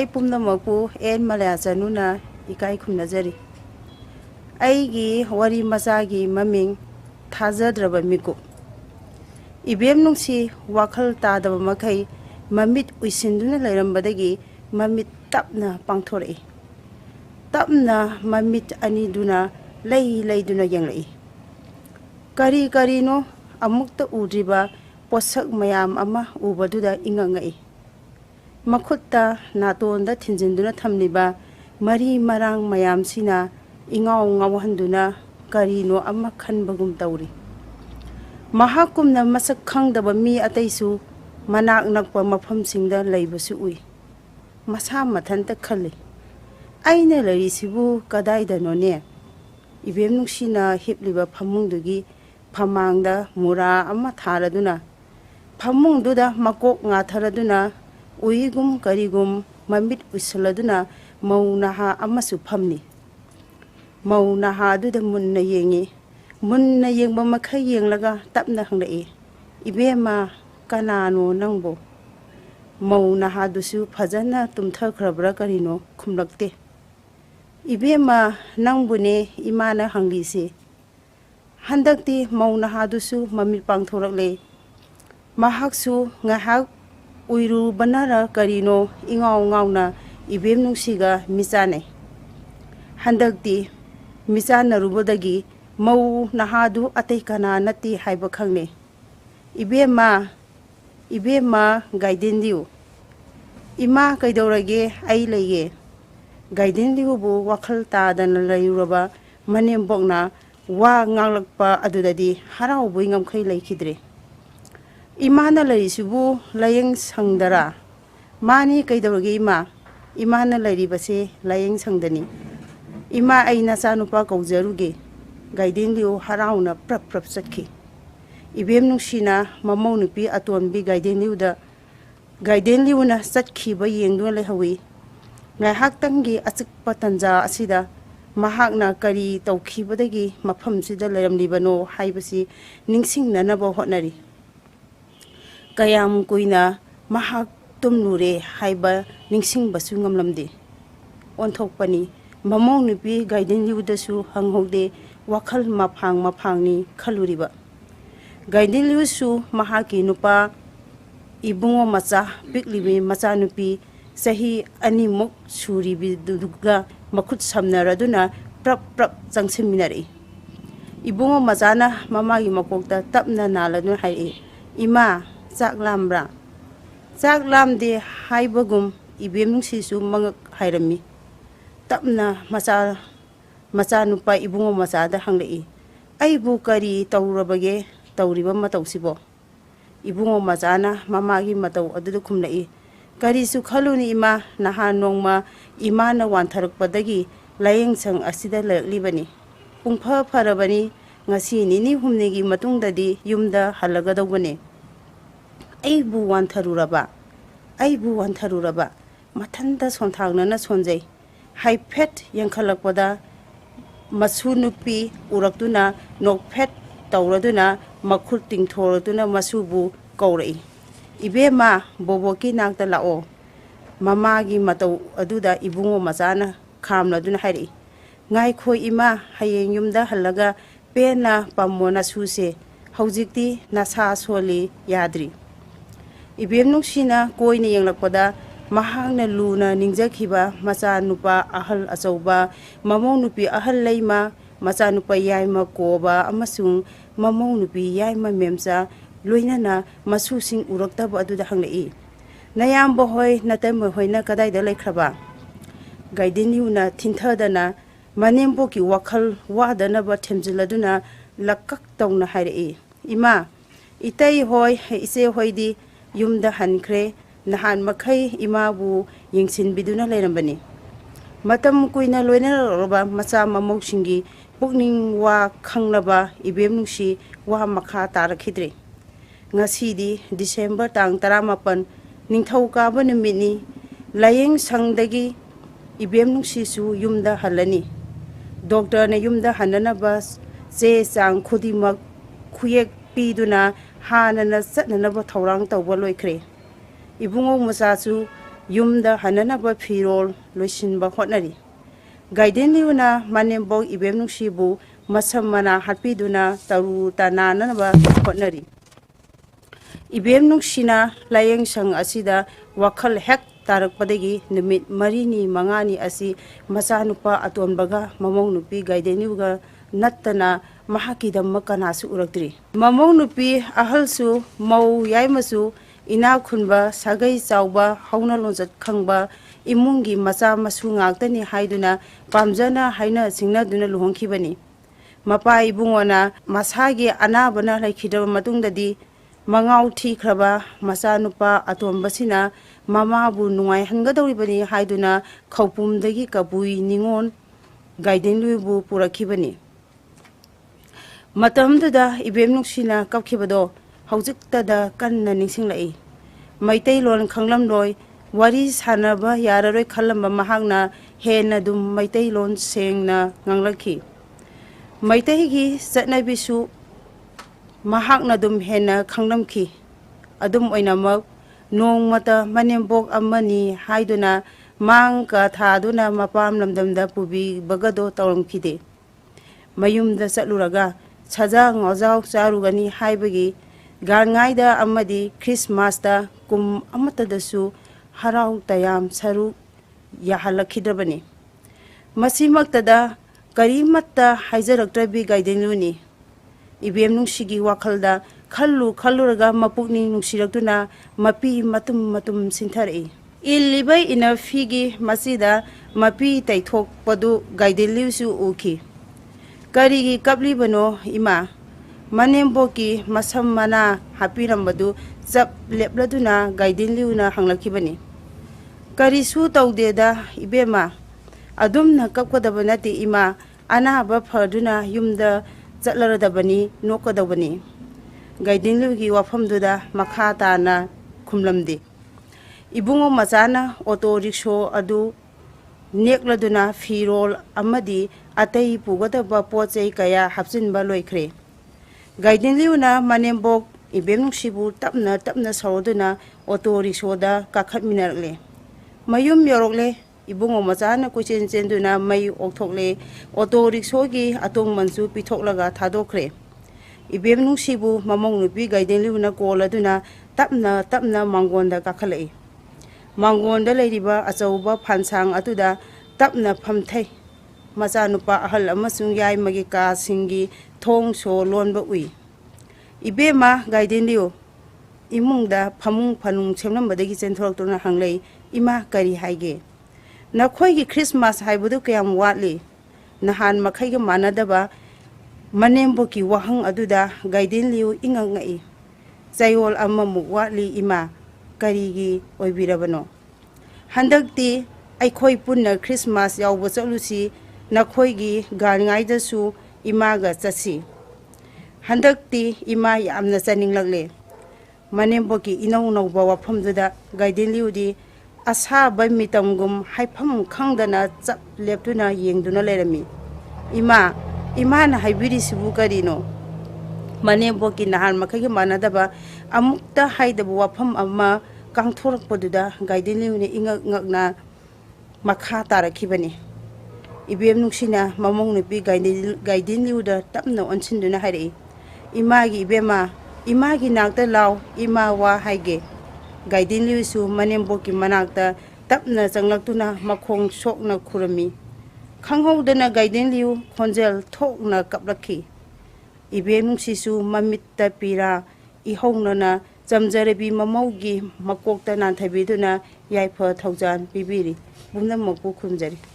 ai pumnamaku en malaya chanuna ikai khumnajari aigi wari masagi maming thajadraba miku ibem nungsi wakhal tadaba makai mamit uisinduna lairambadagi mamit tapna pangthorei tapna mamit ani duna lei duna yanglei kari no amukta udriba posak mayam ama ubaduda ingangai makhutta natonda thinjinduna thamliba mari marang mayam sina ingau ngawhanduna karino ama khanbagum tawri mahakumna masak khangdaba mi ataisu manak nakpa mafamsingda leibasu ui masa mathanta khalli aina larisibu kadaida none ibem nungsina hipliba phamungdugi phamangda mura ama tharaduna phamungduda makok nga tharaduna uigum karigum mamit usaladuna maunaha amasu phamni maunaha duda munna yengba makhai yenglaga tapna hanglai ibema kanano nangbo maunaha dusu phajana tumthakrabra karino khumlakte ibema nangbune imana hanglise handakti maunaha dusu mamil pangthorakle mahaksu ngahak uiru banara karino ingau ngauna ibem nungsiga michane handakti michana rubodagi mau nahadu atai kana nati haiba khangne ibema gaiden diu ima kaidorage ai leye gaiden diu bu wakhal tadana layuraba manem bokna wa nganglakpa adudadi harau buingam khai laikhidre imana lairisibu layeng sangdara mani kaidorage imana lairibase layeng sangdani ima aina sanupa kaujaruge gaiden liu harauna prap sakhi ibem nungsina mamau nupi atonbi gaiden liuna sakhi ba yengdu lehawi ngai haktangi achikpa tanja asida mahakna kari tawkhibadagi mafamsida lairamlibano haibasi ningsingnanaba hotnari kayam kuina mahak tumnure haiba ningsingbasu ngamlamde onthokpani mamau nupi gaiden liudasu hanghode wakhal mafangni khaluriba gaiden liusu mahaki nupa ibungo macha piklibi macha nupi sahi animuk suribi duduga makhut samnaraduna prap changseminari ibungo machana mamagi makokta tapna nalanu hai ima chaklamde haibagum ibem nungsisu mangak hairami tapna macha nupa ibungo machada hanglei aibu kari tawrabage tawriba matawsibo ibungo machana mamagi mataw adudu khumlai karisu khaluni ima naha nongma imana wantharakpadagi layeng sang asida laklibani pungpha pharabani ngasi nini humnigi matungdadi yumda halagadawbane aibu wantharuraba mathanda sonthagnana sonjai haifet yankhalakpada masu nupi uraktuna nokfet tawraduna makhul tingthoraduna masubu kaurai ibema boboki nakta lao mamagi mataw aduda ibungo machana khamladuna hairi ngai khoi ima hayeng yumda halaga pena pamona suse haujikti nasa soli yadri ibem nungsina koine yenglakpada mahangna luna ningjakhiba macha nupa ahal achauba mamau nupi ahal leima macha nupa yaima koba amasung mamau nupi yaima memcha loinana masusing uraktaba aduda hanglei nayamba hoi natamma hoina kadaida laikhraba gaiden yuna thinthadana manemboki wakhal wadanaba themjiladuna lakkak tawna hairei ima itai hoi ise hoidi yumda hankhre nahan makhai imabu yengsinbiduna lairambani matam kuina loinaraba macha mamausingi pukning wa khanglaba ibem nungsi wa makha tarakhidre ngasidi December tang 18 ningthauka numini layeng sangdagi ibem nungsisu yumda halani doctor na yumda hananaba che chang khudimak khuyek piduna hanana satnanaba thorang tawba loikre ibungo masasu yumda hananaba firol loisinba hotnari gaiden liuna manembo ibem nungsibu masam mana hatpiduna taru tananaba hotnari ibem nungsina layeng sang asida wakhal hek tarakpadagi numit marini mangani asi masanupa atonbaga mamong nupi gaiden liuga nattana mahakidam makanasu uraktri mamong nupi ahalsu mau yaimasu ina khunba sagai chawba hauna lonjat khangba imungi macha masu ngaktani haiduna pamjana haina singna duna luhongkhibani mapa ibungona masagi anabana laikhidaba matungdadi mangau thikraba macha nupa atombasina mama bu nungai hangadawribani haiduna khawpumdagi kabui ningon gaiden luibu purakhibani matamduda ibem nuksina kapkhibado haujiktada kanna ningsinglai maitai-lon khanglamloi wari sanaba yararoi khalamba mahakna hena dum maitai-lon sengna nganglakhi maitai-gi chatnabisu mahakna dum hena khanglamkhi adum oinamak nongmata manembok amani haiduna mangka thaduna mapam lamdamda pubi bagado tawramkhide mayumda chatluraga saja ngojau charugani haibagi garngaida amadi Christmas da kum amatadasu harau tayam saru yahalakhidabani masimaktada karimatta haijarakrabi gaiden luni ibem nungsigi wakhalda khalluraga mapukni nungsirakduna mapi matum sinthari illibai ina figi masida mapi taithok padu gaiden liusu uki karigi kablibano ima manemboki masam mana hapirambadu chap lepladuna gaiden liuna hanglakibani karisu tawdeda ibema adumna kapkadaba nati ima anaba phaduna yumda chatlaradabani nokadabani gaiden liugi wafamduda makha tana khumlamdi ibungo machana auto rickshaw adu nekladuna firol amadi atai pugadaba pochei kaya hapsinba loikhre gaiden liuna manembok ibem nungsibu tapna saroduna auto rickshaw kakhatminarle mayum yorokle ibungo machana kuchen chenduna mai okthokle auto rickshaw gi atong mansu pithoklaga thadokre ibem nungsibu mamong nupi gaiden liuna koladuna tapna mangonda kakhalai mangonda leiriba achauba phansang atuda tapna phamthai macha nupa ahal amasung yai magi ka singi thong so lonba ui ibema gaiden liu imungda phamung phanung chemnambadagi chenthoroktuna hanglei ima kari haige nakhoigi Christmas haibudu kayam watli nahan makhaiga manadaba manemboki wahang aduda gaiden liu ingangai chayol amamu watli ima karigi oibirabano handakti aikhoi punna Christmas yawba cholusi nakhoigi garngaidasu imaga chasi handakti ima yamna chaninglakle manemboki inau nauba wafamduda gaiden liudi asaba mitamgum haifam khangdana chap leptuna yengduna lerami imana haibirisibu karino manemboki nahan makhagi manadaba amukta haidabu wafam amma kangthorakpaduda gaiden liuni ingakna makha tarakhibani ibem nuksina mamong nupi gaiden liuda tapna onsinduna hairi imagi ibema imagi nakta law ima wa haige gaiden liusu manemboki manakta tapna changlaktuna makhong sokna khurami khanghodana gaiden liu khonjel thokna kaplakhi ibem nuksisu mamitta pira ihongnana chamjarabi mamaugi makokta nanthabiduna yaifa thaujan pibiri bumna mokpu khumjari